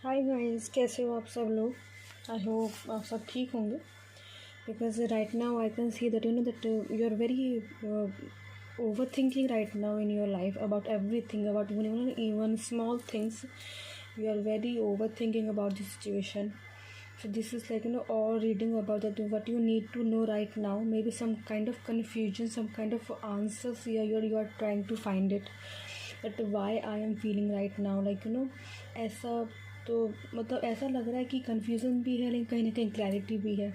Hi guys, कैसे हो आप सब लोग। आई होप आप सब ठीक होंगे because right now I can see that that you are very over thinking right now in your life about everything, about even small things. You are very overthinking about the situation. So this is like all reading about that what you need to know right now. Maybe some kind of confusion, some kind of answers here you are trying to find it. That why I am feeling right now, like ऐसा तो मतलब ऐसा लग रहा है कि confusion भी है लेकिन कहीं ना कहीं क्लैरिटी भी है।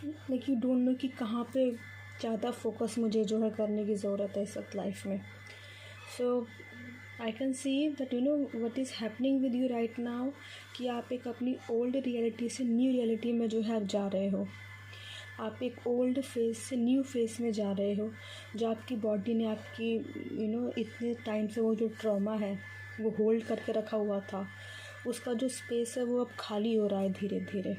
लाइक यू डोंट नो कि कहाँ पे ज़्यादा फोकस मुझे जो है करने की ज़रूरत है इस वक्त लाइफ में। So I can see that what is happening with you right now कि आप एक अपनी ओल्ड रियलिटी से न्यू रियलिटी में जो है आप जा रहे हो। आप एक ओल्ड फेस से न्यू फेस में जा रहे हो। जो आपकी बॉडी ने आपकी इतने टाइम से वो जो ट्रॉमा है वो होल्ड करके रखा हुआ था, उसका जो स्पेस है वो अब खाली हो रहा है धीरे धीरे।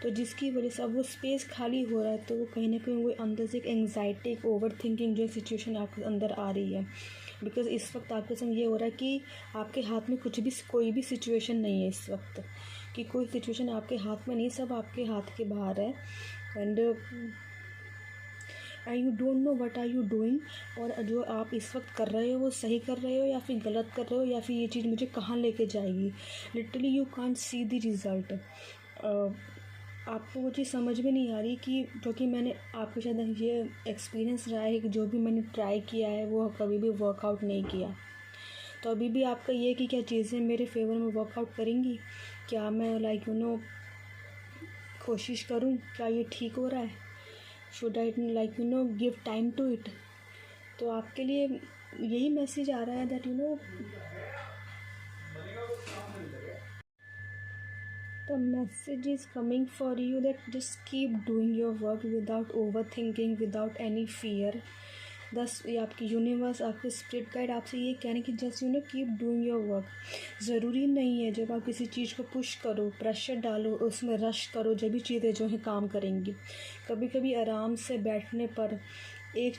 तो जिसकी वजह से अब वो स्पेस खाली हो रहा है तो वो कहीं ना कहीं वो अंदर से एक एंग्जाइटी, एक ओवर थिंकिंग जो सिचुएशन आपके अंदर आ रही है। बिकॉज़ इस वक्त आपके संग ये हो रहा है कि आपके हाथ में कोई भी सिचुएशन नहीं है इस वक्त, कि कोई सिचुएशन आपके हाथ में नहीं, सब आपके हाथ के बाहर है। And you don't know what are you doing, और जो आप इस वक्त कर रहे हो वो सही कर रहे हो या फिर गलत कर रहे हो, या फिर ये चीज़ मुझे कहाँ लेके जाएगी। Literally you can't see the result. आपको वो चीज़ समझ में नहीं आ रही कि क्योंकि मैंने आपके शायद ये एक्सपीरियंस रहा है कि जो भी मैंने ट्राई किया है वो कभी भी वर्कआउट नहीं किया। तो अभी भी आपका ये कि क्या चीज़ें मेरे फेवर में वर्कआउट करेंगी, क्या मैं कोशिश करूँ, क्या ये ठीक हो रहा है, should I give time to it. तो आपके लिए यही मैसेज आ रहा है that the message is coming for you that just keep doing your work without overthinking, without any fear. बस ये आपकी यूनिवर्स, आपके स्पिरिट गाइड आपसे ये कह रहे हैं कि just keep doing your work. ज़रूरी नहीं है जब आप किसी चीज़ को पुश करो, प्रेशर डालो, उसमें रश करो जब भी चीज़ें जो है काम करेंगी। कभी कभी आराम से बैठने पर एक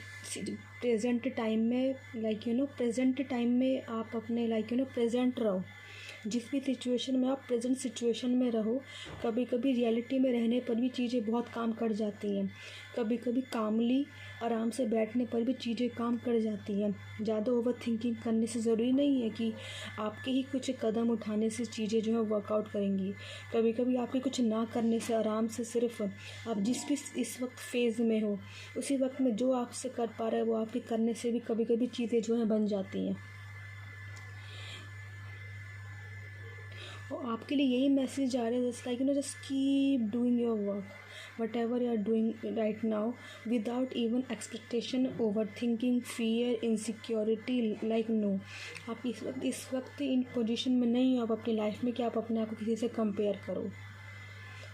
प्रेजेंट टाइम में प्रेजेंट टाइम में आप अपने प्रेजेंट रहो। जिस भी सिचुएशन में आप प्रेजेंट सिचुएशन में रहो। कभी कभी रियलिटी में रहने पर भी चीज़ें बहुत काम कर जाती हैं। कभी कभी कामली आराम से बैठने पर भी चीज़ें काम कर जाती हैं। ज़्यादा ओवर थिंकिंग करने से ज़रूरी नहीं है कि आपके ही कुछ कदम उठाने से चीज़ें जो है वर्कआउट करेंगी। कभी कभी आपके कुछ ना करने से, आराम से सिर्फ आप जिस भी इस वक्त फेज़ में हो उसी वक्त में जो आपसे कर पा रहा है वो आपके करने से भी कभी कभी चीज़ें जो है बन जाती हैं। और आपके लिए यही मैसेज आ रहा है just just keep doing your work whatever you are doing right now without even expectation, over thinking, fear, insecurity. No, आप इस वक्त इन पोजीशन में नहीं हो आप अपनी लाइफ में कि आप अपने आप को किसी से कंपेयर करो।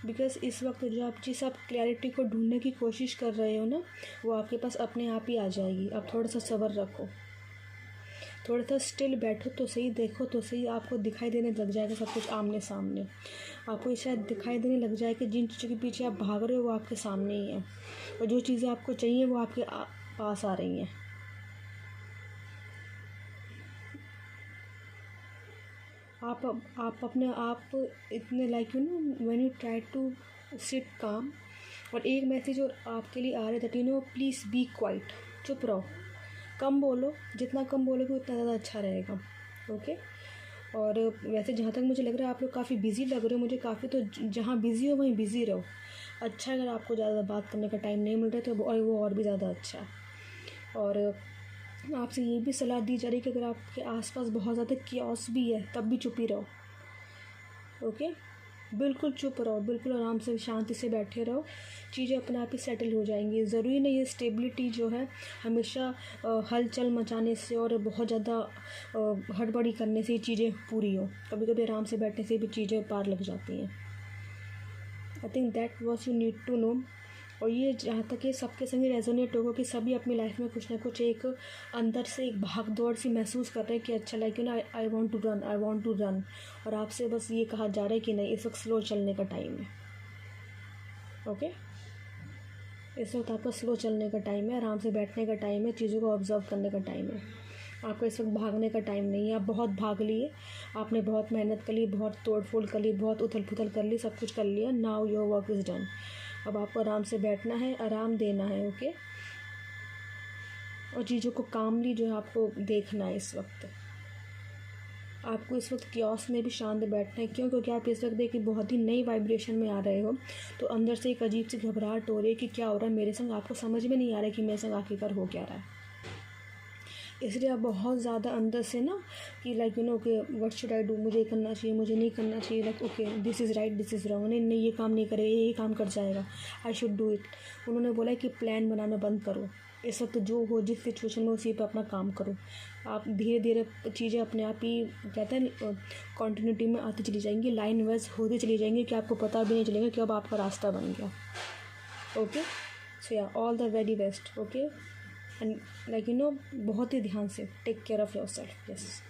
बिकॉज इस वक्त जो आप जिस आप क्लैरिटी को ढूंढने की कोशिश कर रहे हो ना वो आपके पास अपने आप ही आ जाएगी। आप थोड़ा सा सब्र रखो, थोड़ा सा स्टिल बैठो तो सही, देखो तो सही, आपको दिखाई देने लग जाएगा सब कुछ आमने सामने। आपको ये शायद दिखाई देने लग जाए कि जिन चीज़ों के पीछे आप भाग रहे हो वो आपके सामने ही है, और जो चीज़ें आपको चाहिए वो आपके पास आ रही हैं। आप अपने आप इतने when you try to sit काम। और एक मैसेज और आपके लिए आ रहा है दैट प्लीज़ बी क्वाइट, चुप रहो, कम बोलो, जितना कम बोलोगे उतना ज़्यादा अच्छा रहेगा। ओके। और वैसे जहाँ तक मुझे लग रहा है आप लोग काफ़ी बिज़ी लग रहे हो मुझे काफ़ी, तो जहाँ बिज़ी हो वहीं बिज़ी रहो। अच्छा, अगर आपको ज़्यादा बात करने का टाइम नहीं मिल रहा है तो वो और भी ज़्यादा अच्छा है। और आपसे ये भी सलाह दी जा रही है कि अगर आपके आसपास बहुत ज़्यादा कियोस भी है तब भी चुप ही रहो। ओके, बिल्कुल चुप रहो, बिल्कुल आराम से शांति से बैठे रहो, चीज़ें अपने आप ही सेटल हो जाएंगी। ज़रूरी नहीं है स्टेबिलिटी जो है हमेशा हलचल मचाने से और बहुत ज़्यादा हड़बड़ी करने से ही चीज़ें पूरी हो। कभी कभी आराम से बैठने से भी चीज़ें पार लग जाती हैं। I think that was you need to know. और ये जहाँ तक ये सबके संग रेजोनेट होगा कि सभी अपनी लाइफ में कुछ ना कुछ एक अंदर से एक भाग दौड़ सी महसूस कर रहे हैं कि अच्छा I want to run, I want to run. और आपसे बस ये कहा जा रहा है कि नहीं, इस वक्त स्लो चलने का टाइम है। ओके, इस वक्त आपका स्लो चलने का टाइम है, आराम से बैठने का टाइम है, चीज़ों को ऑब्जर्व करने का टाइम है। आपका इस वक्त भागने का टाइम नहीं है। आप बहुत भाग लिए, आपने बहुत मेहनत कर ली, बहुत तोड़ फोड़ कर ली, बहुत उथल पुथल कर ली, सब कुछ कर लिया। Now your work is done. अब आपको आराम से बैठना है, आराम देना है, ओके। और चीज़ों को कामली जो है आपको देखना है। इस वक्त आपको इस वक्त क्योस में भी शांत बैठना है। क्यों? क्योंकि आप इस वक्त देखिए बहुत ही नई वाइब्रेशन में आ रहे हो, तो अंदर से एक अजीब सी घबराहट हो रही है कि क्या हो रहा है मेरे संग। आपको समझ में नहीं आ रहा है कि मेरे संग आखिरकार हो क्या रहा है। इसलिए आप बहुत ज़्यादा अंदर से ना कि लाइक कि व्हाट शुड आई डू, मुझे करना चाहिए, मुझे नहीं करना चाहिए, like okay this is right, this is wrong, नहीं नहीं ये काम नहीं करेगा, ये काम कर जाएगा, आई शुड डू इट। उन्होंने बोला कि प्लान बनाना बंद करो। इस वक्त जो हो जिस सिचुएशन में उसी पर अपना काम करो। आप धीरे धीरे चीज़ें अपने आप ही कहते हैं कॉन्टिन्यूटी में आती चली जाएंगी, लाइन वाइज होती चली जाएंगी कि आपको पता भी नहीं चलेगा कि अब आपका रास्ता बन गया। Okay, so yeah all the very best. Okay, and like बहुत ही ध्यान से take care of yourself. Yes.